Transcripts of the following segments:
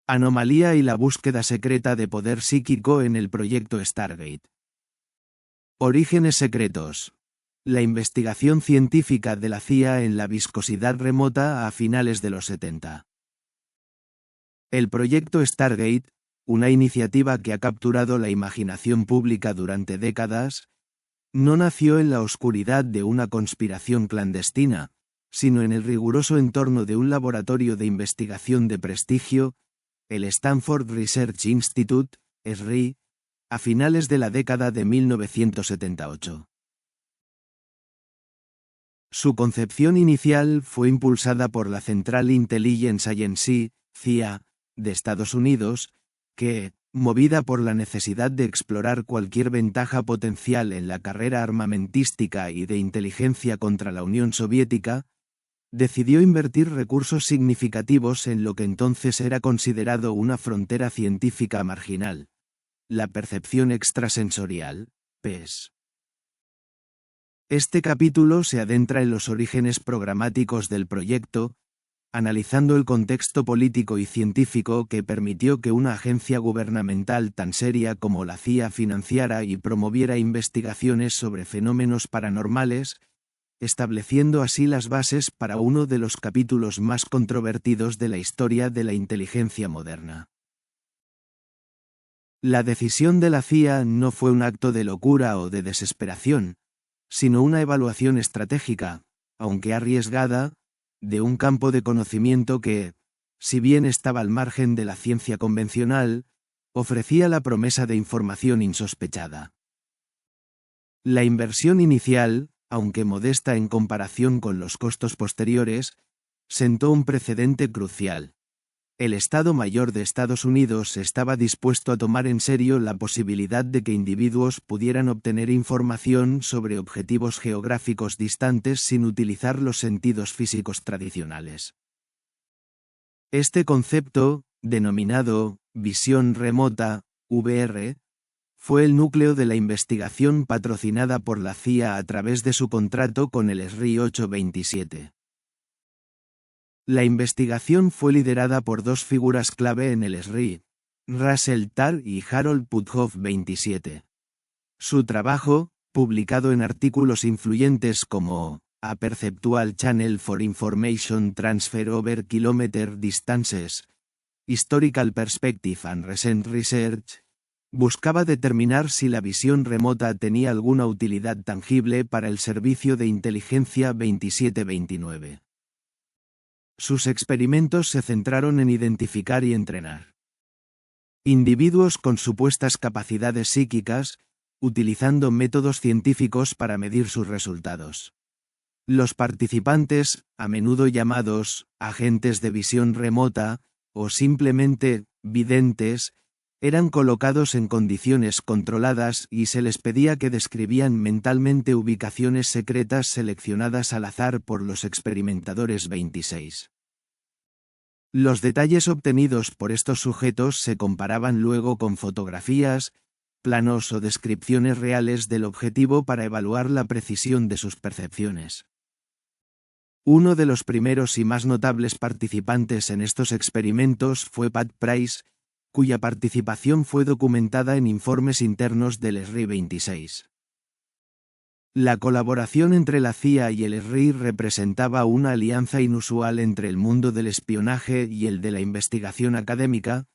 Anomalía y la búsqueda secreta de poder psíquico en el proyecto Stargate. Orígenes secretos. La investigación científica de la CIA en la viscosidad remota a finales de los 70. El proyecto Stargate, una iniciativa que ha capturado la imaginación pública durante décadas, no nació en la oscuridad de una conspiración clandestina, sino en el riguroso entorno de un laboratorio de investigación de prestigio, el Stanford Research Institute, SRI, a finales de la década de 1978. Su concepción inicial fue impulsada por la Central Intelligence Agency, CIA, de Estados Unidos, que, movida por la necesidad de explorar cualquier ventaja potencial en la carrera armamentística y de inteligencia contra la Unión Soviética, decidió invertir recursos significativos en lo que entonces era considerado una frontera científica marginal: la percepción extrasensorial, PES. Este capítulo se adentra en los orígenes programáticos del proyecto, analizando el contexto político y científico que permitió que una agencia gubernamental tan seria como la CIA financiara y promoviera investigaciones sobre fenómenos paranormales, estableciendo así las bases para uno de los capítulos más controvertidos de la historia de la inteligencia moderna. La decisión de la CIA no fue un acto de locura o de desesperación, sino una evaluación estratégica, aunque arriesgada, de un campo de conocimiento que, si bien estaba al margen de la ciencia convencional, ofrecía la promesa de información insospechada. La inversión inicial, aunque modesta en comparación con los costos posteriores, sentó un precedente crucial. El Estado Mayor de Estados Unidos estaba dispuesto a tomar en serio la posibilidad de que individuos pudieran obtener información sobre objetivos geográficos distantes sin utilizar los sentidos físicos tradicionales. Este concepto, denominado visión remota, VR, fue el núcleo de la investigación patrocinada por la CIA a través de su contrato con el SRI 827. La investigación fue liderada por dos figuras clave en el SRI, Russell Tarr y Harold Puthoff 27. Su trabajo, publicado en artículos influyentes como A Perceptual Channel for Information Transfer Over Kilometer Distances, Historical Perspective and Recent Research, buscaba determinar si la visión remota tenía alguna utilidad tangible para el servicio de inteligencia 2729. Sus experimentos se centraron en identificar y entrenar individuos con supuestas capacidades psíquicas, utilizando métodos científicos para medir sus resultados. Los participantes, a menudo llamados agentes de visión remota, o simplemente videntes, eran colocados en condiciones controladas y se les pedía que describían mentalmente ubicaciones secretas seleccionadas al azar por los experimentadores 26. Los detalles obtenidos por estos sujetos se comparaban luego con fotografías, planos o descripciones reales del objetivo para evaluar la precisión de sus percepciones. Uno de los primeros y más notables participantes en estos experimentos fue Pat Price, cuya participación fue documentada en informes internos del SRI 26. La colaboración entre la CIA y el SRI representaba una alianza inusual entre el mundo del espionaje y el de la investigación académica,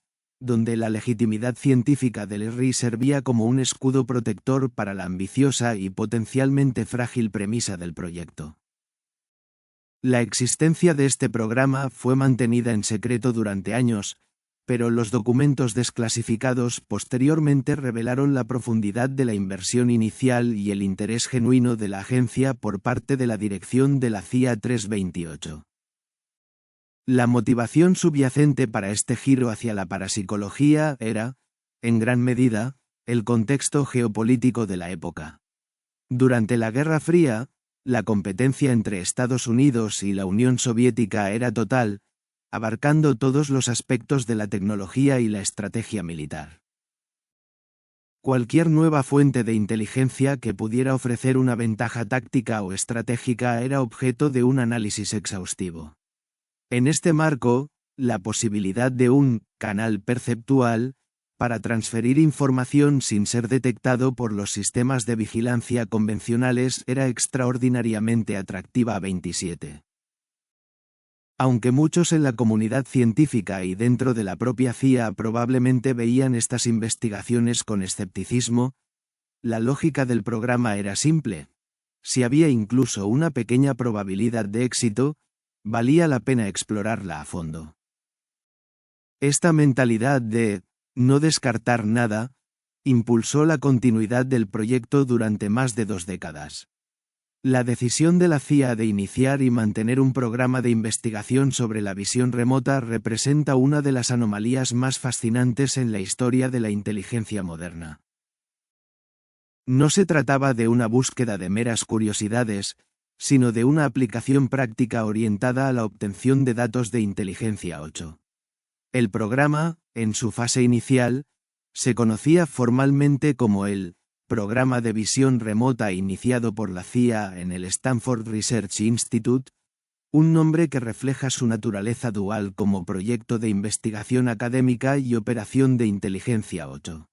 donde la legitimidad científica del SRI servía como un escudo protector para la ambiciosa y potencialmente frágil premisa del proyecto. La existencia de este programa fue mantenida en secreto durante años, pero los documentos desclasificados posteriormente revelaron la profundidad de la inversión inicial y el interés genuino de la agencia por parte de la dirección de la CIA 328. La motivación subyacente para este giro hacia la parapsicología era, en gran medida, el contexto geopolítico de la época. Durante la Guerra Fría, la competencia entre Estados Unidos y la Unión Soviética era total, abarcando todos los aspectos de la tecnología y la estrategia militar. Cualquier nueva fuente de inteligencia que pudiera ofrecer una ventaja táctica o estratégica era objeto de un análisis exhaustivo. En este marco, la posibilidad de un canal perceptual para transferir información sin ser detectado por los sistemas de vigilancia convencionales era extraordinariamente atractiva. 27. Aunque muchos en la comunidad científica y dentro de la propia CIA probablemente veían estas investigaciones con escepticismo, la lógica del programa era simple. Si había incluso una pequeña probabilidad de éxito, valía la pena explorarla a fondo. Esta mentalidad de no descartar nada impulsó la continuidad del proyecto durante más de 2 décadas. La decisión de la CIA de iniciar y mantener un programa de investigación sobre la visión remota representa una de las anomalías más fascinantes en la historia de la inteligencia moderna. No se trataba de una búsqueda de meras curiosidades, sino de una aplicación práctica orientada a la obtención de datos de inteligencia. 8. El programa, en su fase inicial, se conocía formalmente como el Programa de Visión Remota iniciado por la CIA en el Stanford Research Institute, un nombre que refleja su naturaleza dual como proyecto de investigación académica y operación de inteligencia. 8.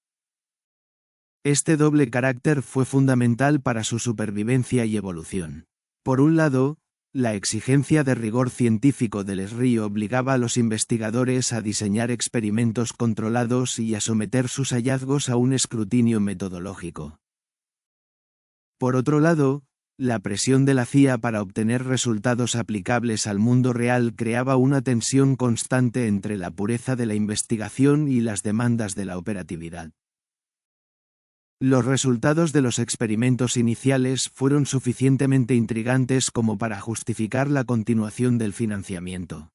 Este doble carácter fue fundamental para su supervivencia y evolución. Por un lado, la exigencia de rigor científico del SRI obligaba a los investigadores a diseñar experimentos controlados y a someter sus hallazgos a un escrutinio metodológico. Por otro lado, la presión de la CIA para obtener resultados aplicables al mundo real creaba una tensión constante entre la pureza de la investigación y las demandas de la operatividad. Los resultados de los experimentos iniciales fueron suficientemente intrigantes como para justificar la continuación del financiamiento.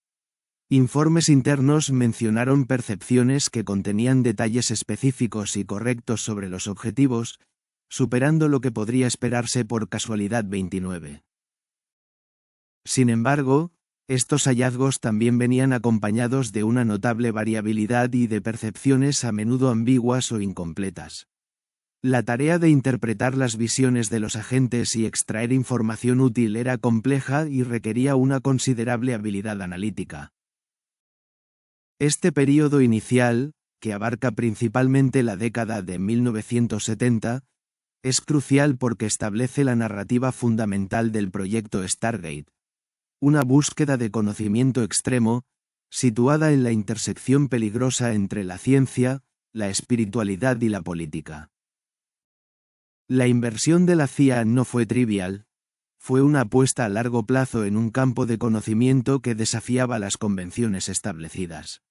Informes internos mencionaron percepciones que contenían detalles específicos y correctos sobre los objetivos, superando lo que podría esperarse por casualidad. 29. Sin embargo, estos hallazgos también venían acompañados de una notable variabilidad y de percepciones a menudo ambiguas o incompletas. La tarea de interpretar las visiones de los agentes y extraer información útil era compleja y requería una considerable habilidad analítica. Este período inicial, que abarca principalmente la década de 1970, es crucial porque establece la narrativa fundamental del proyecto Stargate, una búsqueda de conocimiento extremo, situada en la intersección peligrosa entre la ciencia, la espiritualidad y la política. La inversión de la CIA no fue trivial, fue una apuesta a largo plazo en un campo de conocimiento que desafiaba las convenciones establecidas.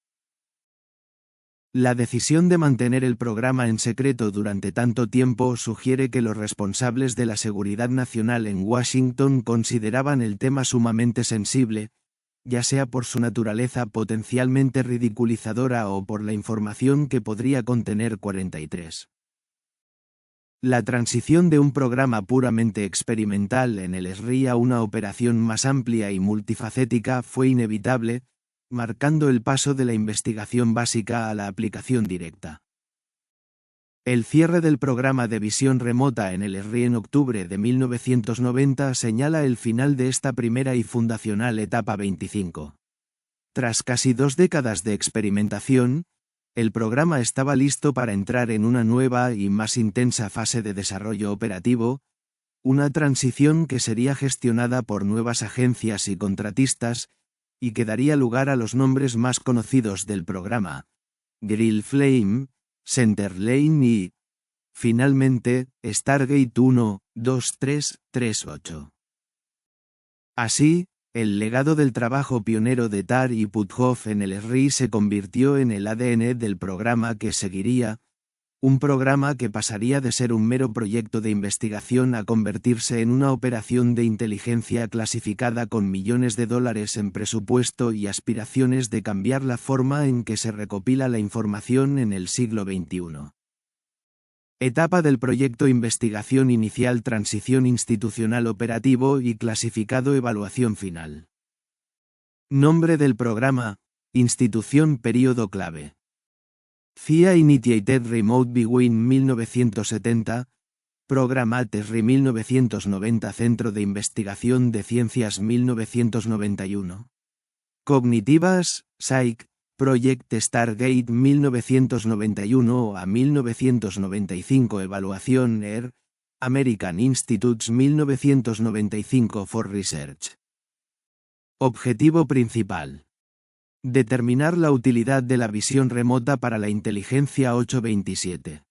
La decisión de mantener el programa en secreto durante tanto tiempo sugiere que los responsables de la seguridad nacional en Washington consideraban el tema sumamente sensible, ya sea por su naturaleza potencialmente ridiculizadora o por la información que podría contener. 43. La transición de un programa puramente experimental en el SRI a una operación más amplia y multifacética fue inevitable, marcando el paso de la investigación básica a la aplicación directa. El cierre del programa de visión remota en el SRI en octubre de 1990 señala el final de esta primera y fundacional etapa. 25. Tras casi 2 décadas de experimentación, el programa estaba listo para entrar en una nueva y más intensa fase de desarrollo operativo, una transición que sería gestionada por nuevas agencias y contratistas, y que daría lugar a los nombres más conocidos del programa: Grill Flame, Centerlane y, finalmente, Stargate 1, 2, 3, 3, 8. Así, el legado del trabajo pionero de Tar y Puthoff en el SRI se convirtió en el ADN del programa que seguiría, un programa que pasaría de ser un mero proyecto de investigación a convertirse en una operación de inteligencia clasificada con millones de dólares en presupuesto y aspiraciones de cambiar la forma en que se recopila la información en el siglo XXI. Etapa del proyecto: investigación inicial, transición institucional, operativo y clasificado, evaluación final. Nombre del programa: institución, período clave. CIA Initiated Remote Viewing 1970, Programa TESRI 1990, Centro de Investigación de Ciencias 1991. Cognitivas, Psych, Project Stargate 1991 a 1995 Evaluación ER, American Institutes 1995 for Research. Objetivo principal. Determinar la utilidad de la visión remota para la inteligencia 827.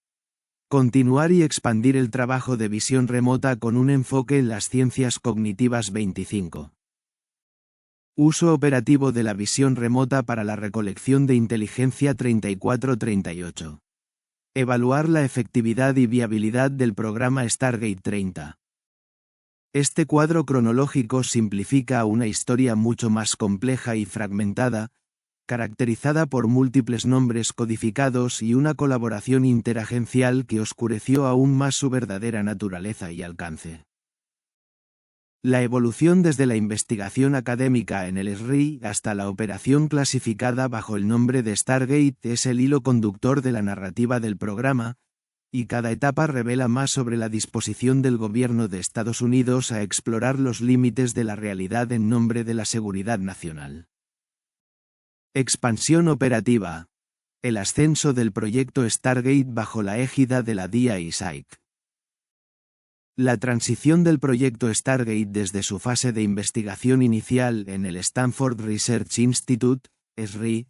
Continuar y expandir el trabajo de visión remota con un enfoque en las ciencias cognitivas 25. Uso operativo de la visión remota para la recolección de inteligencia 34-38. Evaluar la efectividad y viabilidad del programa Stargate 30. Este cuadro cronológico simplifica una historia mucho más compleja y fragmentada, caracterizada por múltiples nombres codificados y una colaboración interagencial que oscureció aún más su verdadera naturaleza y alcance. La evolución desde la investigación académica en el SRI hasta la operación clasificada bajo el nombre de Stargate es el hilo conductor de la narrativa del programa, y cada etapa revela más sobre la disposición del gobierno de Estados Unidos a explorar los límites de la realidad en nombre de la seguridad nacional. Expansión operativa. El ascenso del proyecto Stargate bajo la égida de la DIA y Psych. La transición del proyecto Stargate desde su fase de investigación inicial en el Stanford Research Institute, SRI,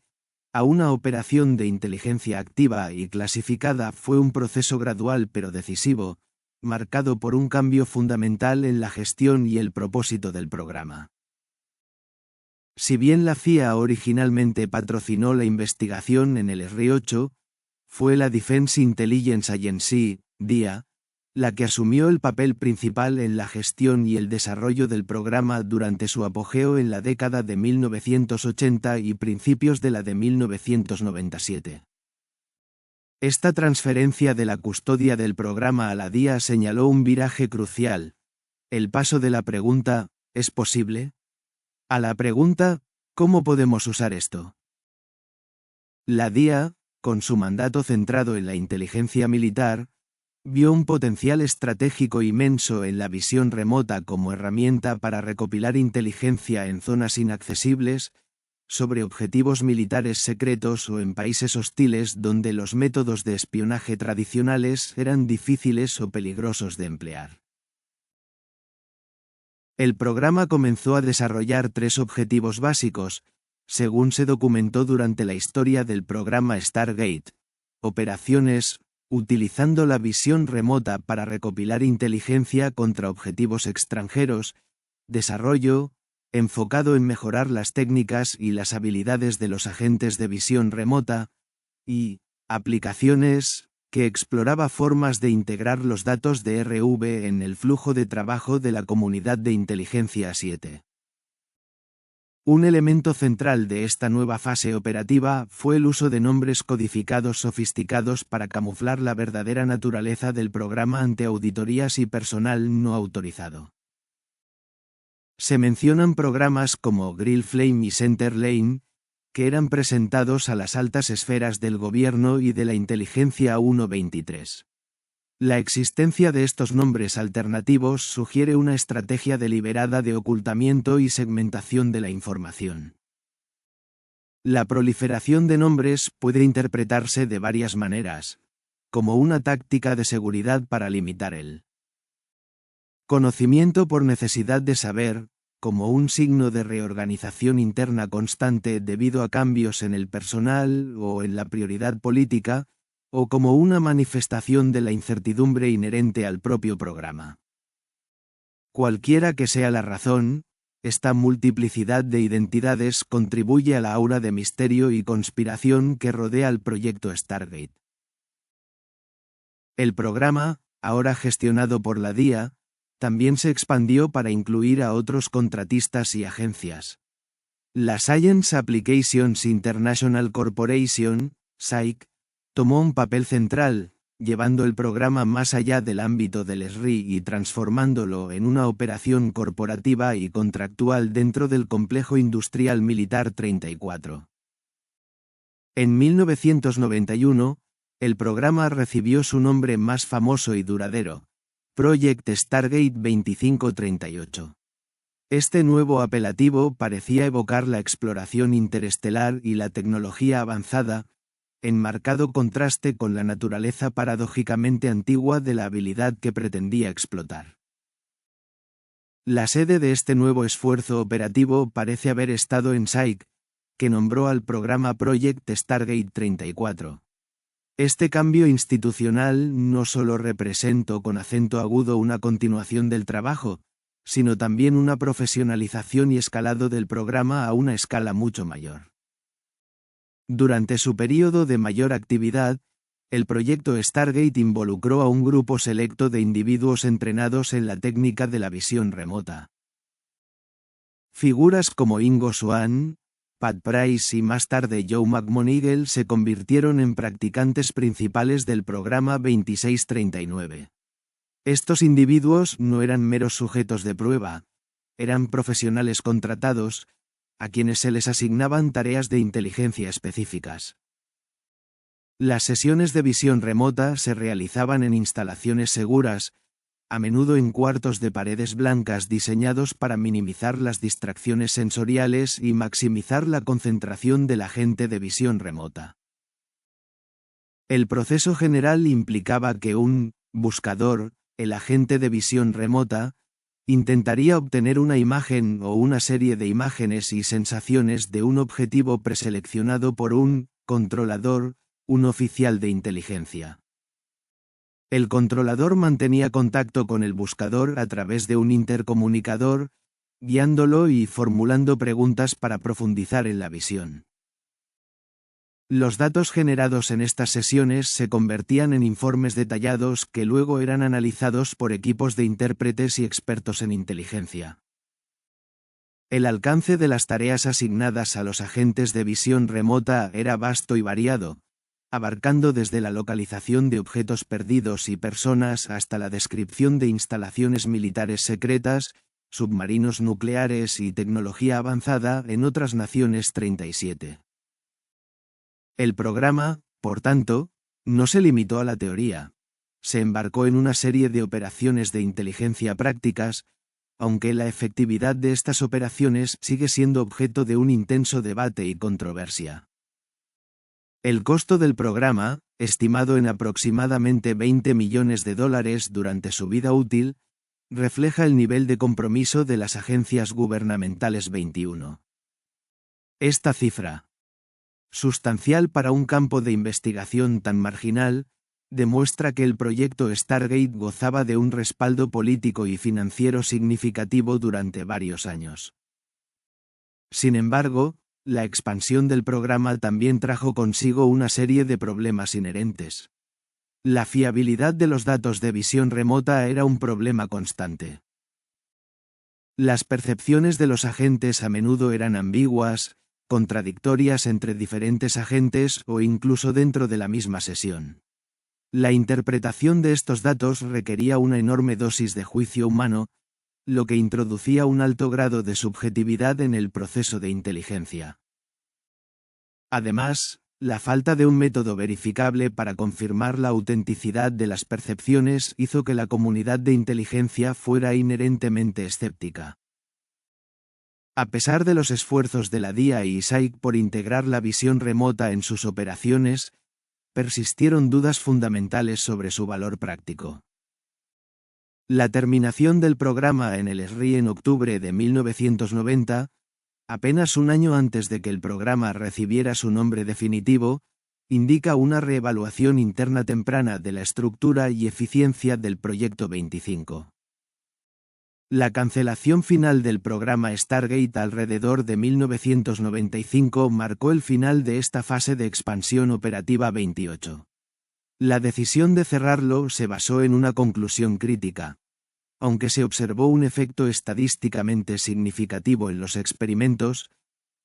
a una operación de inteligencia activa y clasificada fue un proceso gradual pero decisivo, marcado por un cambio fundamental en la gestión y el propósito del programa. Si bien la CIA originalmente patrocinó la investigación en el SRI-8, fue la Defense Intelligence Agency, DIA, la que asumió el papel principal en la gestión y el desarrollo del programa durante su apogeo en la década de 1980 y principios de la de 1997. Esta transferencia de la custodia del programa a la DIA señaló un viraje crucial: el paso de la pregunta ¿es posible?, a la pregunta ¿cómo podemos usar esto? La DIA, con su mandato centrado en la inteligencia militar, vio un potencial estratégico inmenso en la visión remota como herramienta para recopilar inteligencia en zonas inaccesibles, sobre objetivos militares secretos o en países hostiles donde los métodos de espionaje tradicionales eran difíciles o peligrosos de emplear. El programa comenzó a desarrollar 3 objetivos básicos, según se documentó durante la historia del programa Stargate: operaciones, utilizando la visión remota para recopilar inteligencia contra objetivos extranjeros; desarrollo, enfocado en mejorar las técnicas y las habilidades de los agentes de visión remota; y aplicaciones, que exploraba formas de integrar los datos de RV en el flujo de trabajo de la comunidad de inteligencia 7. Un elemento central de esta nueva fase operativa fue el uso de nombres codificados sofisticados para camuflar la verdadera naturaleza del programa ante auditorías y personal no autorizado. Se mencionan programas como Grill Flame y Center Lane, que eran presentados a las altas esferas del gobierno y de la inteligencia 123. La existencia de estos nombres alternativos sugiere una estrategia deliberada de ocultamiento y segmentación de la información. La proliferación de nombres puede interpretarse de varias maneras, como una táctica de seguridad para limitar el conocimiento por necesidad de saber, como un signo de reorganización interna constante debido a cambios en el personal o en la prioridad política, o como una manifestación de la incertidumbre inherente al propio programa. Cualquiera que sea la razón, esta multiplicidad de identidades contribuye a la aura de misterio y conspiración que rodea al proyecto Stargate. El programa, ahora gestionado por la DIA, también se expandió para incluir a otros contratistas y agencias. La Science Applications International Corporation, SAIC, tomó un papel central, llevando el programa más allá del ámbito del SRI y transformándolo en una operación corporativa y contractual dentro del complejo industrial militar 34. En 1991, el programa recibió su nombre más famoso y duradero: Project Stargate 2538. Este nuevo apelativo parecía evocar la exploración interestelar y la tecnología avanzada, en marcado contraste con la naturaleza paradójicamente antigua de la habilidad que pretendía explotar. La sede de este nuevo esfuerzo operativo parece haber estado en Psyche, que nombró al programa Project Stargate 34. Este cambio institucional no solo representó con acento agudo una continuación del trabajo, sino también una profesionalización y escalado del programa a una escala mucho mayor. Durante su período de mayor actividad, el proyecto Stargate involucró a un grupo selecto de individuos entrenados en la técnica de la visión remota. Figuras como Ingo Swann, Pat Price y más tarde Joe McMoneagle se convirtieron en practicantes principales del programa 2639. Estos individuos no eran meros sujetos de prueba, eran profesionales contratados, a quienes se les asignaban tareas de inteligencia específicas. Las sesiones de visión remota se realizaban en instalaciones seguras, a menudo en cuartos de paredes blancas diseñados para minimizar las distracciones sensoriales y maximizar la concentración del agente de visión remota. El proceso general implicaba que un buscador, el agente de visión remota, intentaría obtener una imagen o una serie de imágenes y sensaciones de un objetivo preseleccionado por un controlador, un oficial de inteligencia. El controlador mantenía contacto con el buscador a través de un intercomunicador, guiándolo y formulando preguntas para profundizar en la visión. Los datos generados en estas sesiones se convertían en informes detallados que luego eran analizados por equipos de intérpretes y expertos en inteligencia. El alcance de las tareas asignadas a los agentes de visión remota era vasto y variado, abarcando desde la localización de objetos perdidos y personas hasta la descripción de instalaciones militares secretas, submarinos nucleares y tecnología avanzada en otras naciones 37. El programa, por tanto, no se limitó a la teoría. Se embarcó en una serie de operaciones de inteligencia prácticas, aunque la efectividad de estas operaciones sigue siendo objeto de un intenso debate y controversia. El costo del programa, estimado en aproximadamente $20 millones durante su vida útil, refleja el nivel de compromiso de las agencias gubernamentales 21. Esta cifra, sustancial para un campo de investigación tan marginal, demuestra que el proyecto Stargate gozaba de un respaldo político y financiero significativo durante varios años. Sin embargo, la expansión del programa también trajo consigo una serie de problemas inherentes. La fiabilidad de los datos de visión remota era un problema constante. Las percepciones de los agentes a menudo eran ambiguas, contradictorias entre diferentes agentes o incluso dentro de la misma sesión. La interpretación de estos datos requería una enorme dosis de juicio humano, lo que introducía un alto grado de subjetividad en el proceso de inteligencia. Además, la falta de un método verificable para confirmar la autenticidad de las percepciones hizo que la comunidad de inteligencia fuera inherentemente escéptica. A pesar de los esfuerzos de la DIA y Psyche por integrar la visión remota en sus operaciones, persistieron dudas fundamentales sobre su valor práctico. La terminación del programa en el SRI en octubre de 1990, apenas un año antes de que el programa recibiera su nombre definitivo, indica una reevaluación interna temprana de la estructura y eficiencia del Proyecto 25. La cancelación final del programa Stargate alrededor de 1995 marcó el final de esta fase de expansión operativa 28. La decisión de cerrarlo se basó en una conclusión crítica. Aunque se observó un efecto estadísticamente significativo en los experimentos,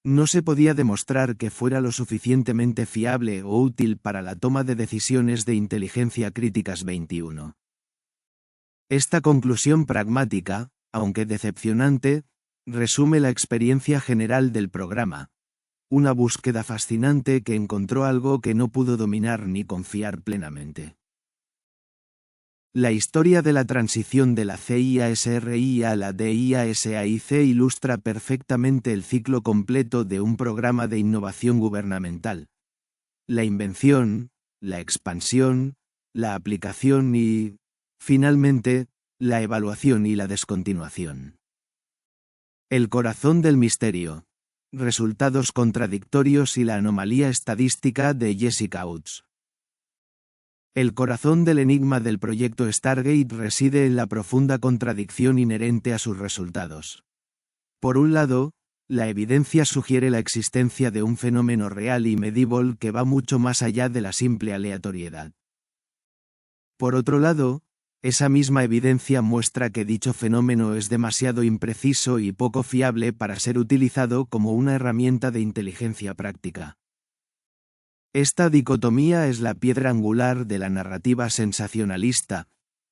no se podía demostrar que fuera lo suficientemente fiable o útil para la toma de decisiones de inteligencia críticas 21. Esta conclusión pragmática, aunque decepcionante, resume la experiencia general del programa. Una búsqueda fascinante que encontró algo que no pudo dominar ni confiar plenamente. La historia de la transición de la CIASRI a la DIASAIC ilustra perfectamente el ciclo completo de un programa de innovación gubernamental. La invención, la expansión, la aplicación y, finalmente, la evaluación y la descontinuación. El corazón del misterio. Resultados contradictorios y la anomalía estadística de Jessica Utts. El corazón del enigma del proyecto Stargate reside en la profunda contradicción inherente a sus resultados. Por un lado, la evidencia sugiere la existencia de un fenómeno real y medible que va mucho más allá de la simple aleatoriedad. Por otro lado, esa misma evidencia muestra que dicho fenómeno es demasiado impreciso y poco fiable para ser utilizado como una herramienta de inteligencia práctica. Esta dicotomía es la piedra angular de la narrativa sensacionalista,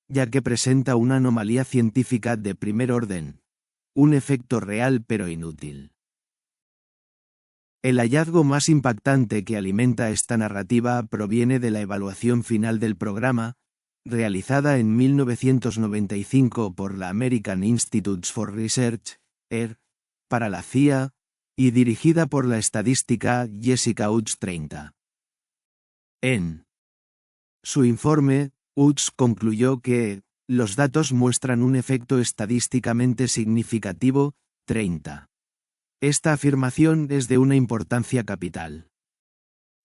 ya que presenta una anomalía científica de primer orden, un efecto real pero inútil. El hallazgo más impactante que alimenta esta narrativa proviene de la evaluación final del programa, realizada en 1995 por la American Institutes for Research, ER, para la CIA, y dirigida por la estadística Jessica Utts 30. En su informe, Utts concluyó que los datos muestran un efecto estadísticamente significativo, 30. Esta afirmación es de una importancia capital.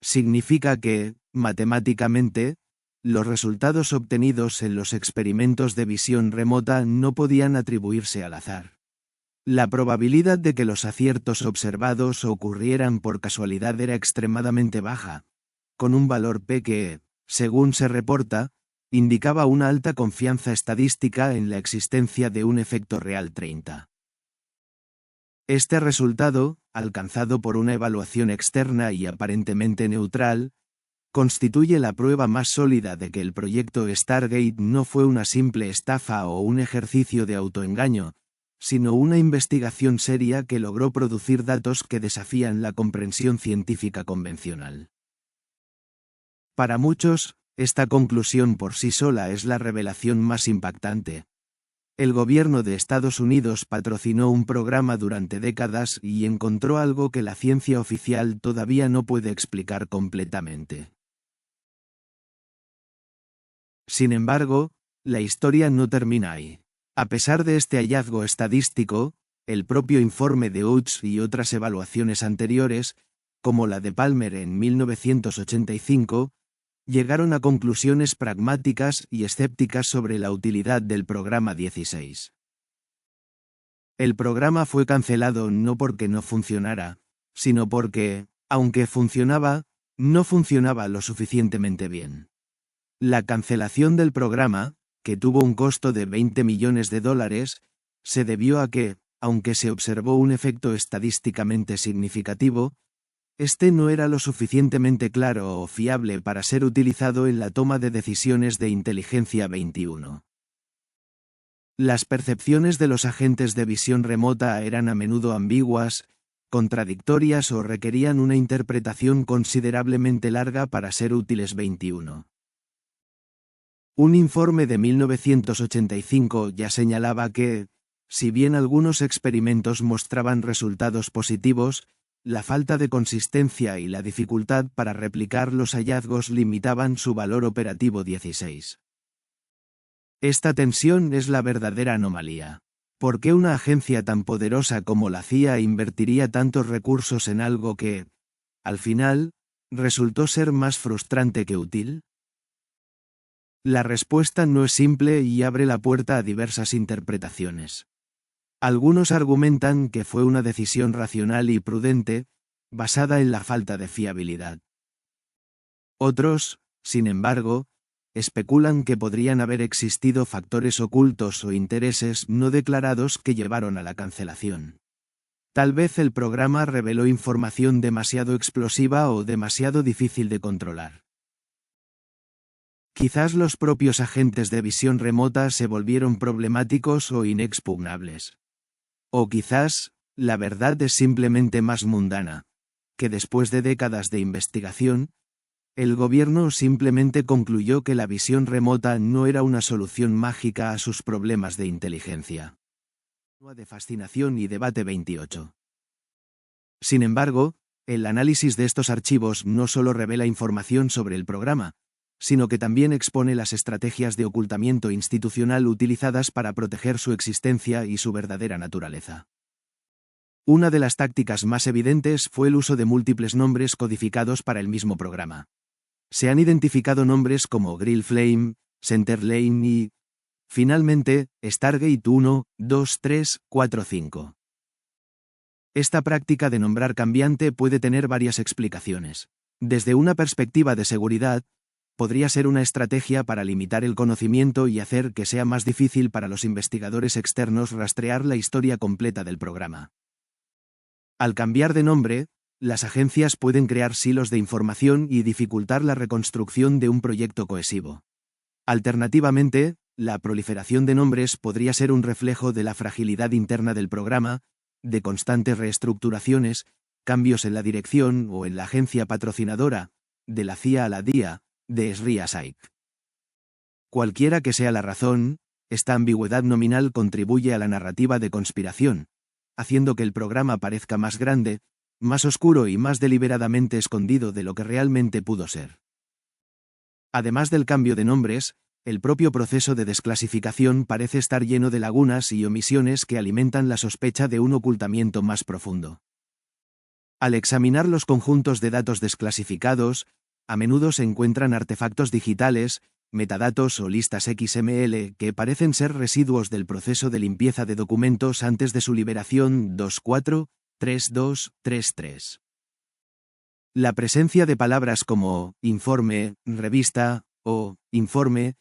Significa que, matemáticamente, los resultados obtenidos en los experimentos de visión remota no podían atribuirse al azar. La probabilidad de que los aciertos observados ocurrieran por casualidad era extremadamente baja, con un valor P que, según se reporta, indicaba una alta confianza estadística en la existencia de un efecto real 30. Este resultado, alcanzado por una evaluación externa y aparentemente neutral, constituye la prueba más sólida de que el proyecto Stargate no fue una simple estafa o un ejercicio de autoengaño, sino una investigación seria que logró producir datos que desafían la comprensión científica convencional. Para muchos, esta conclusión por sí sola es la revelación más impactante. El gobierno de Estados Unidos patrocinó un programa durante décadas y encontró algo que la ciencia oficial todavía no puede explicar completamente. Sin embargo, la historia no termina ahí. A pesar de este hallazgo estadístico, el propio informe de Utts y otras evaluaciones anteriores, como la de Palmer en 1985, llegaron a conclusiones pragmáticas y escépticas sobre la utilidad del programa 16. El programa fue cancelado no porque no funcionara, sino porque, aunque funcionaba, no funcionaba lo suficientemente bien. La cancelación del programa, que tuvo un costo de $20 millones, se debió a que, aunque se observó un efecto estadísticamente significativo, este no era lo suficientemente claro o fiable para ser utilizado en la toma de decisiones de inteligencia 21. Las percepciones de los agentes de visión remota eran a menudo ambiguas, contradictorias o requerían una interpretación considerablemente larga para ser útiles 21. Un informe de 1985 ya señalaba que, si bien algunos experimentos mostraban resultados positivos, la falta de consistencia y la dificultad para replicar los hallazgos limitaban su valor operativo 16. Esta tensión es la verdadera anomalía. ¿Por qué una agencia tan poderosa como la CIA invertiría tantos recursos en algo que, al final, resultó ser más frustrante que útil? La respuesta no es simple y abre la puerta a diversas interpretaciones. Algunos argumentan que fue una decisión racional y prudente, basada en la falta de fiabilidad. Otros, sin embargo, especulan que podrían haber existido factores ocultos o intereses no declarados que llevaron a la cancelación. Tal vez el programa reveló información demasiado explosiva o demasiado difícil de controlar. Quizás los propios agentes de visión remota se volvieron problemáticos o inexpugnables. O quizás, la verdad es simplemente más mundana, que después de décadas de investigación, El gobierno simplemente concluyó que la visión remota no era una solución mágica a sus problemas de inteligencia. De fascinación y debate 28. Sin embargo, el análisis de estos archivos no solo revela información sobre el programa, sino que también expone las estrategias de ocultamiento institucional utilizadas para proteger su existencia y su verdadera naturaleza. Una de las tácticas más evidentes fue el uso de múltiples nombres codificados para el mismo programa. Se han identificado nombres como Grill Flame, Center Lane y, finalmente, Stargate 1, 2, 3, 4, 5. Esta práctica de nombrar cambiante puede tener varias explicaciones. Desde una perspectiva de seguridad, podría ser una estrategia para limitar el conocimiento y hacer que sea más difícil para los investigadores externos rastrear la historia completa del programa. Al cambiar de nombre, las agencias pueden crear silos de información y dificultar la reconstrucción de un proyecto cohesivo. Alternativamente, la proliferación de nombres podría ser un reflejo de la fragilidad interna del programa, de constantes reestructuraciones, cambios en la dirección o en la agencia patrocinadora, de la CIA a la DIA, de SRI a SAIC. Cualquiera que sea la razón, esta ambigüedad nominal contribuye a la narrativa de conspiración, haciendo que el programa parezca más grande, más oscuro y más deliberadamente escondido de lo que realmente pudo ser. Además del cambio de nombres, el propio proceso de desclasificación parece estar lleno de lagunas y omisiones que alimentan la sospecha de un ocultamiento más profundo. Al examinar los conjuntos de datos desclasificados, a menudo se encuentran artefactos digitales, metadatos o listas XML que parecen ser residuos del proceso de limpieza de documentos antes de su liberación 24.32.33. La presencia de palabras como informe, revista o informe,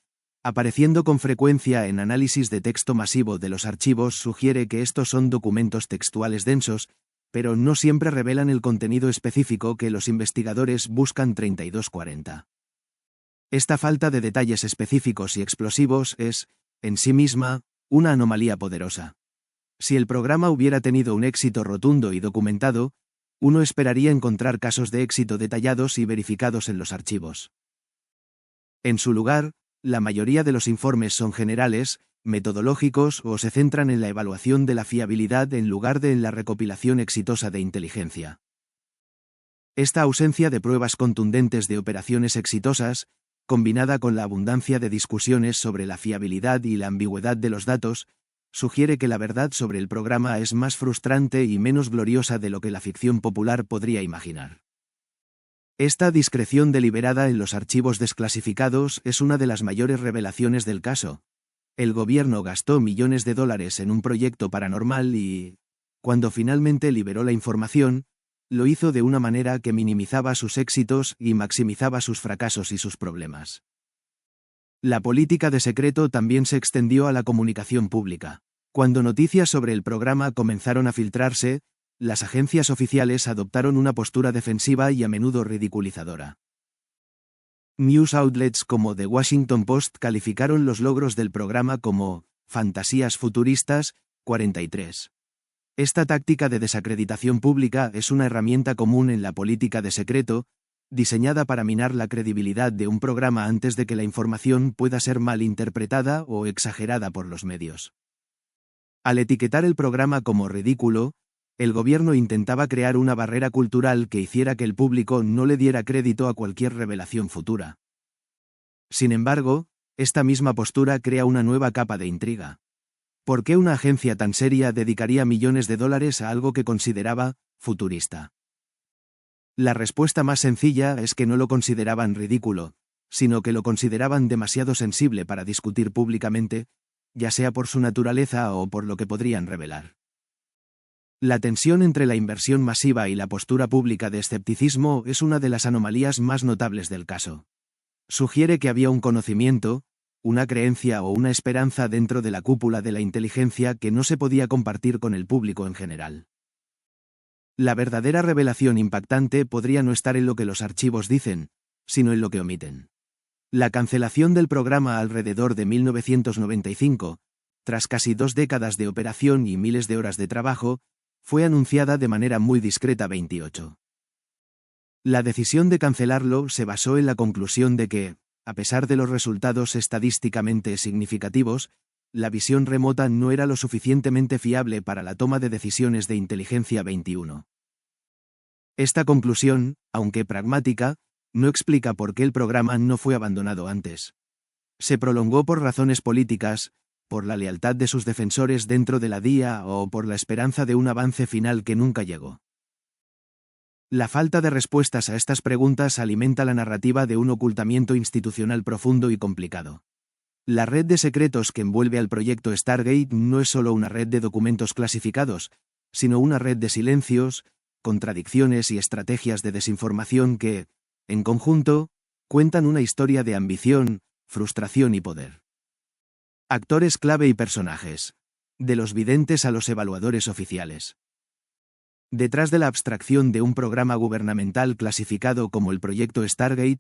apareciendo con frecuencia en análisis de texto masivo de los archivos sugiere que estos son documentos textuales densos, pero no siempre revelan el contenido específico que los investigadores buscan 3240. Esta falta de detalles específicos y explosivos es, en sí misma, una anomalía poderosa. Si el programa hubiera tenido un éxito rotundo y documentado, uno esperaría encontrar casos de éxito detallados y verificados en los archivos. En su lugar, la mayoría de los informes son generales, metodológicos o se centran en la evaluación de la fiabilidad en lugar de en la recopilación exitosa de inteligencia. Esta ausencia de pruebas contundentes de operaciones exitosas, combinada con la abundancia de discusiones sobre la fiabilidad y la ambigüedad de los datos, sugiere que la verdad sobre el programa es más frustrante y menos gloriosa de lo que la ficción popular podría imaginar. Esta discreción deliberada en los archivos desclasificados es una de las mayores revelaciones del caso. El gobierno gastó millones de dólares en un proyecto paranormal y, cuando finalmente liberó la información, lo hizo de una manera que minimizaba sus éxitos y maximizaba sus fracasos y sus problemas. La política de secreto también se extendió a la comunicación pública. Cuando noticias sobre el programa comenzaron a filtrarse, las agencias oficiales adoptaron una postura defensiva y a menudo ridiculizadora. News outlets como The Washington Post calificaron los logros del programa como «fantasías futuristas», 43. Esta táctica de desacreditación pública es una herramienta común en la política de secreto, diseñada para minar la credibilidad de un programa antes de que la información pueda ser mal interpretada o exagerada por los medios. Al etiquetar el programa como ridículo, el gobierno intentaba crear una barrera cultural que hiciera que el público no le diera crédito a cualquier revelación futura. Sin embargo, esta misma postura crea una nueva capa de intriga. ¿Por qué una agencia tan seria dedicaría millones de dólares a algo que consideraba futurista? La respuesta más sencilla es que no lo consideraban ridículo, sino que lo consideraban demasiado sensible para discutir públicamente, ya sea por su naturaleza o por lo que podrían revelar. La tensión entre la inversión masiva y la postura pública de escepticismo es una de las anomalías más notables del caso. Sugiere que había un conocimiento, una creencia o una esperanza dentro de la cúpula de la inteligencia que no se podía compartir con el público en general. La verdadera revelación impactante podría no estar en lo que los archivos dicen, sino en lo que omiten. La cancelación del programa alrededor de 1995, tras casi 2 décadas de operación y miles de horas de trabajo, fue anunciada de manera muy discreta 28. La decisión de cancelarlo se basó en la conclusión de que, a pesar de los resultados estadísticamente significativos, la visión remota no era lo suficientemente fiable para la toma de decisiones de inteligencia 21. Esta conclusión, aunque pragmática, no explica por qué el programa no fue abandonado antes. Se prolongó por razones políticas, por la lealtad de sus defensores dentro de la DIA o por la esperanza de un avance final que nunca llegó. La falta de respuestas a estas preguntas alimenta la narrativa de un ocultamiento institucional profundo y complicado. La red de secretos que envuelve al proyecto Stargate no es solo una red de documentos clasificados, sino una red de silencios, contradicciones y estrategias de desinformación que, en conjunto, cuentan una historia de ambición, frustración y poder. Actores clave y personajes. De los videntes a los evaluadores oficiales. Detrás de la abstracción de un programa gubernamental clasificado como el proyecto Stargate,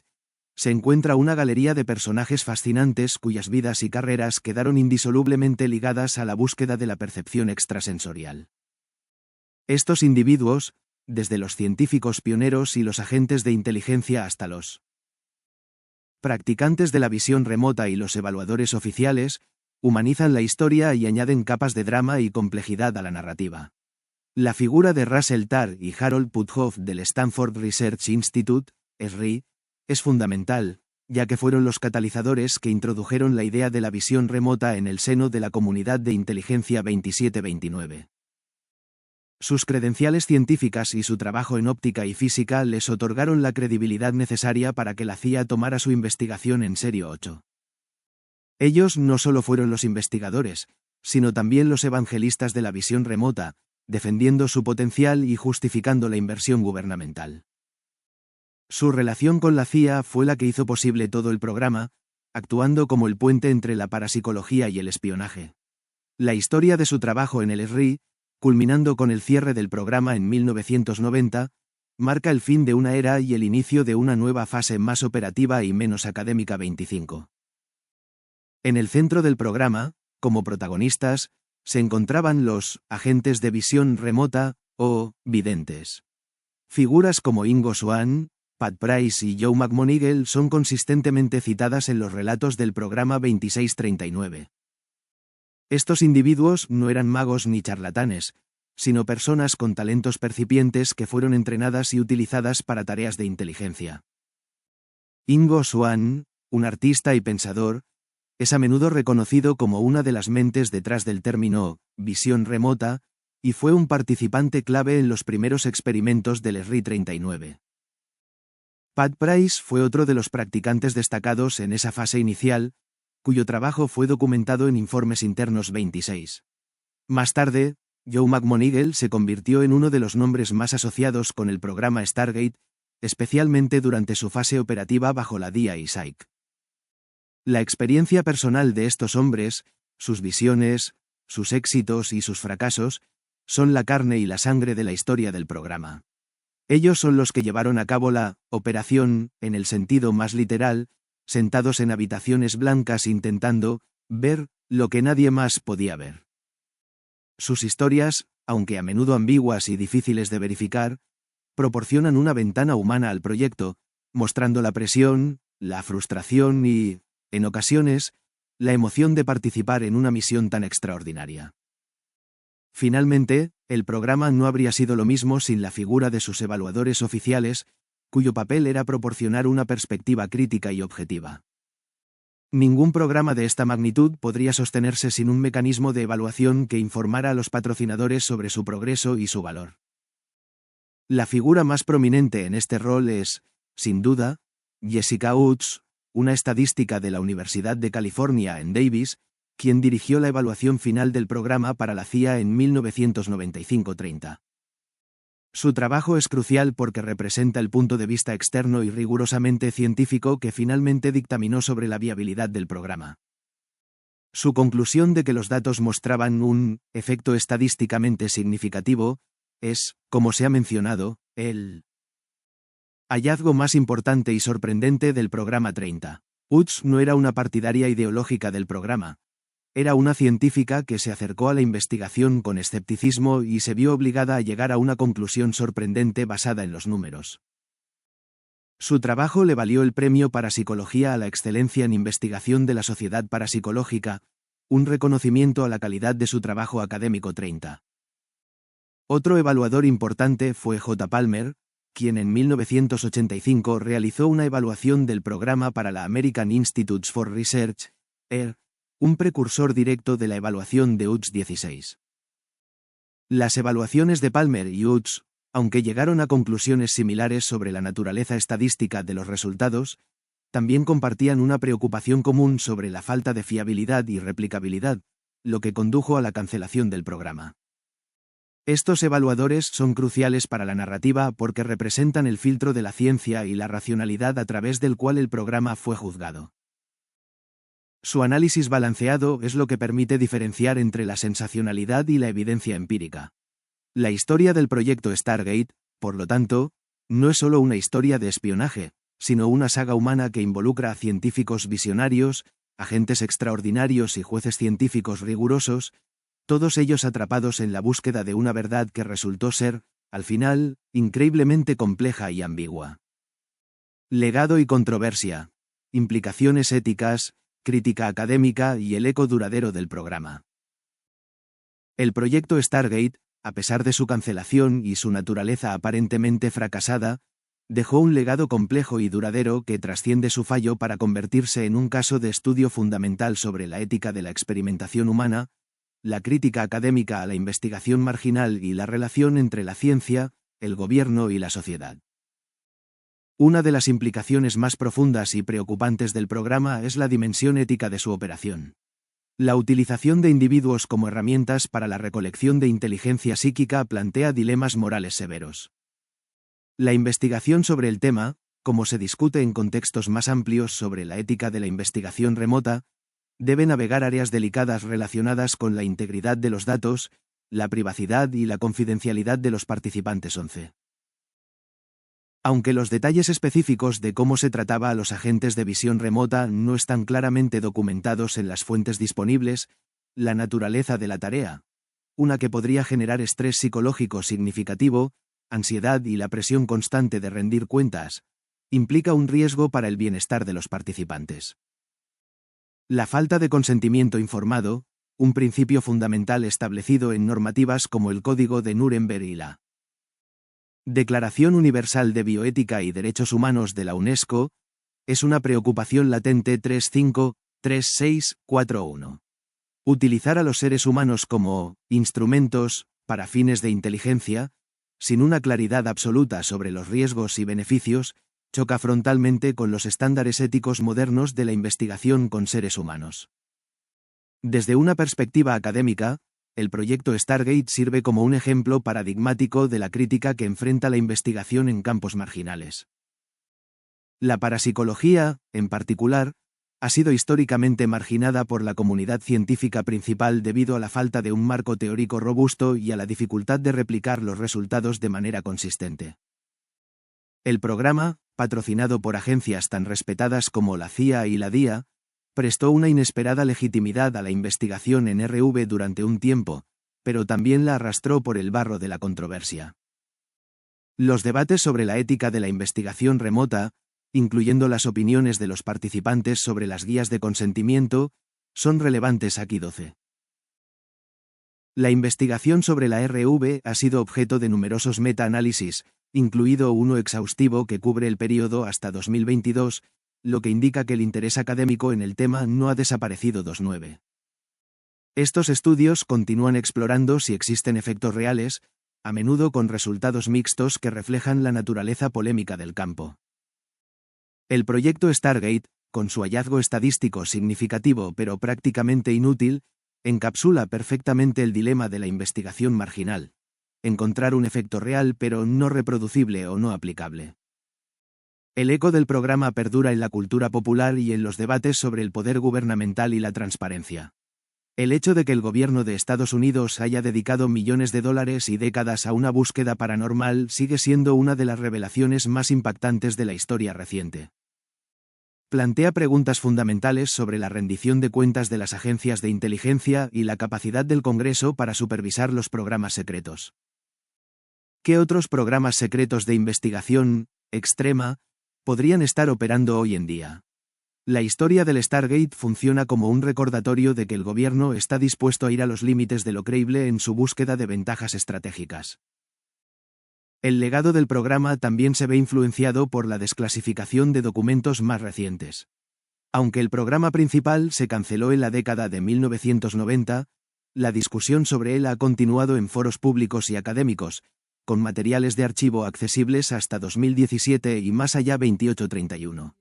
se encuentra una galería de personajes fascinantes cuyas vidas y carreras quedaron indisolublemente ligadas a la búsqueda de la percepción extrasensorial. Estos individuos, desde los científicos pioneros y los agentes de inteligencia hasta los practicantes de la visión remota y los evaluadores oficiales, humanizan la historia y añaden capas de drama y complejidad a la narrativa. La figura de Russell Tarr y Harold Puthoff del Stanford Research Institute, SRI, es fundamental, ya que fueron los catalizadores que introdujeron la idea de la visión remota en el seno de la comunidad de inteligencia 2729. Sus credenciales científicas y su trabajo en óptica y física les otorgaron la credibilidad necesaria para que la CIA tomara su investigación en serio. 8. Ellos no solo fueron los investigadores, sino también los evangelistas de la visión remota, defendiendo su potencial y justificando la inversión gubernamental. Su relación con la CIA fue la que hizo posible todo el programa, actuando como el puente entre la parapsicología y el espionaje. La historia de su trabajo en el SRI, culminando con el cierre del programa en 1990, marca el fin de una era y el inicio de una nueva fase más operativa y menos académica. 25. En el centro del programa, como protagonistas, se encontraban los agentes de visión remota, o videntes. Figuras como Ingo Swann, Pat Price y Joe McMoneagle son consistentemente citadas en los relatos del programa 2639. Estos individuos no eran magos ni charlatanes, sino personas con talentos percipientes que fueron entrenadas y utilizadas para tareas de inteligencia. Ingo Swann, un artista y pensador, es a menudo reconocido como una de las mentes detrás del término visión remota, y fue un participante clave en los primeros experimentos del SRI 39. Pat Price fue otro de los practicantes destacados en esa fase inicial, cuyo trabajo fue documentado en informes internos 26. Más tarde, Joe McMoneagle se convirtió en uno de los nombres más asociados con el programa Stargate, especialmente durante su fase operativa bajo la DIA y Psyche. La experiencia personal de estos hombres, sus visiones, sus éxitos y sus fracasos, son la carne y la sangre de la historia del programa. Ellos son los que llevaron a cabo la operación, en el sentido más literal, sentados en habitaciones blancas intentando ver lo que nadie más podía ver. Sus historias, aunque a menudo ambiguas y difíciles de verificar, proporcionan una ventana humana al proyecto, mostrando la presión, la frustración y, en ocasiones, la emoción de participar en una misión tan extraordinaria. Finalmente, el programa no habría sido lo mismo sin la figura de sus evaluadores oficiales, cuyo papel era proporcionar una perspectiva crítica y objetiva. Ningún programa de esta magnitud podría sostenerse sin un mecanismo de evaluación que informara a los patrocinadores sobre su progreso y su valor. La figura más prominente en este rol es, sin duda, Jessica Utts, una estadística de la Universidad de California en Davis, quien dirigió la evaluación final del programa para la CIA en 1995-30. Su trabajo es crucial porque representa el punto de vista externo y rigurosamente científico que finalmente dictaminó sobre la viabilidad del programa. Su conclusión de que los datos mostraban un efecto estadísticamente significativo es, como se ha mencionado, el hallazgo más importante y sorprendente del programa 30. Utts no era una partidaria ideológica del programa. Era una científica que se acercó a la investigación con escepticismo y se vio obligada a llegar a una conclusión sorprendente basada en los números. Su trabajo le valió el Premio Parapsicología a la Excelencia en Investigación de la Sociedad Parapsicológica, un reconocimiento a la calidad de su trabajo académico. 30. Otro evaluador importante fue J. Palmer, quien en 1985 realizó una evaluación del programa para la American Institutes for Research, ER, un precursor directo de la evaluación de UTS 16. Las evaluaciones de Palmer y UTS, aunque llegaron a conclusiones similares sobre la naturaleza estadística de los resultados, también compartían una preocupación común sobre la falta de fiabilidad y replicabilidad, lo que condujo a la cancelación del programa. Estos evaluadores son cruciales para la narrativa porque representan el filtro de la ciencia y la racionalidad a través del cual el programa fue juzgado. Su análisis balanceado es lo que permite diferenciar entre la sensacionalidad y la evidencia empírica. La historia del proyecto Stargate, por lo tanto, no es solo una historia de espionaje, sino una saga humana que involucra a científicos visionarios, agentes extraordinarios y jueces científicos rigurosos, todos ellos atrapados en la búsqueda de una verdad que resultó ser, al final, increíblemente compleja y ambigua. Legado y controversia, implicaciones éticas, crítica académica y el eco duradero del programa. El proyecto Stargate, a pesar de su cancelación y su naturaleza aparentemente fracasada, dejó un legado complejo y duradero que trasciende su fallo para convertirse en un caso de estudio fundamental sobre la ética de la experimentación humana, la crítica académica a la investigación marginal y la relación entre la ciencia, el gobierno y la sociedad. Una de las implicaciones más profundas y preocupantes del programa es la dimensión ética de su operación. La utilización de individuos como herramientas para la recolección de inteligencia psíquica plantea dilemas morales severos. La investigación sobre el tema, como se discute en contextos más amplios sobre la ética de la investigación remota, debe navegar áreas delicadas relacionadas con la integridad de los datos, la privacidad y la confidencialidad de los participantes. 11. Aunque los detalles específicos de cómo se trataba a los agentes de visión remota no están claramente documentados en las fuentes disponibles, la naturaleza de la tarea, una que podría generar estrés psicológico significativo, ansiedad y la presión constante de rendir cuentas, implica un riesgo para el bienestar de los participantes. La falta de consentimiento informado, un principio fundamental establecido en normativas como el Código de Nuremberg y la Declaración Universal de Bioética y Derechos Humanos de la UNESCO, es una preocupación latente. 35.3641. Utilizar a los seres humanos como instrumentos para fines de inteligencia, sin una claridad absoluta sobre los riesgos y beneficios, choca frontalmente con los estándares éticos modernos de la investigación con seres humanos. Desde una perspectiva académica, el proyecto Stargate sirve como un ejemplo paradigmático de la crítica que enfrenta la investigación en campos marginales. La parapsicología, en particular, ha sido históricamente marginada por la comunidad científica principal debido a la falta de un marco teórico robusto y a la dificultad de replicar los resultados de manera consistente. El programa, patrocinado por agencias tan respetadas como la CIA y la DIA, prestó una inesperada legitimidad a la investigación en RV durante un tiempo, pero también la arrastró por el barro de la controversia. Los debates sobre la ética de la investigación remota, incluyendo las opiniones de los participantes sobre las guías de consentimiento, son relevantes aquí. 12. La investigación sobre la RV ha sido objeto de numerosos meta-análisis, incluido uno exhaustivo que cubre el periodo hasta 2022, lo que indica que el interés académico en el tema no ha desaparecido. 29. Estos estudios continúan explorando si existen efectos reales, a menudo con resultados mixtos que reflejan la naturaleza polémica del campo. El proyecto Stargate, con su hallazgo estadístico significativo pero prácticamente inútil, encapsula perfectamente el dilema de la investigación marginal: encontrar un efecto real pero no reproducible o no aplicable. El eco del programa perdura en la cultura popular y en los debates sobre el poder gubernamental y la transparencia. El hecho de que el gobierno de Estados Unidos haya dedicado millones de dólares y décadas a una búsqueda paranormal sigue siendo una de las revelaciones más impactantes de la historia reciente. Plantea preguntas fundamentales sobre la rendición de cuentas de las agencias de inteligencia y la capacidad del Congreso para supervisar los programas secretos. ¿Qué otros programas secretos de investigación extrema podrían estar operando hoy en día. La historia del Stargate funciona como un recordatorio de que el gobierno está dispuesto a ir a los límites de lo creíble en su búsqueda de ventajas estratégicas. El legado del programa también se ve influenciado por la desclasificación de documentos más recientes. Aunque el programa principal se canceló en la década de 1990, la discusión sobre él ha continuado en foros públicos y académicos, con materiales de archivo accesibles hasta 2017 y más allá 2831.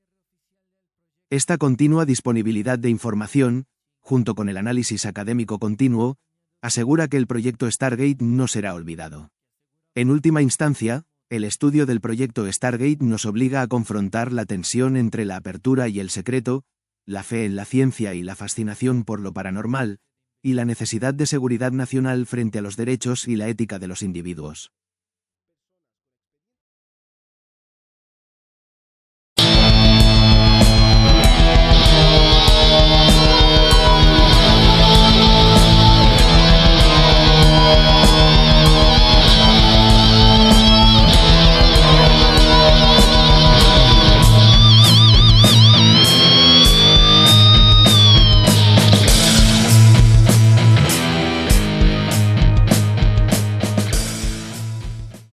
Esta continua disponibilidad de información, junto con el análisis académico continuo, asegura que el proyecto Stargate no será olvidado. En última instancia, el estudio del proyecto Stargate nos obliga a confrontar la tensión entre la apertura y el secreto, la fe en la ciencia y la fascinación por lo paranormal, y la necesidad de seguridad nacional frente a los derechos y la ética de los individuos.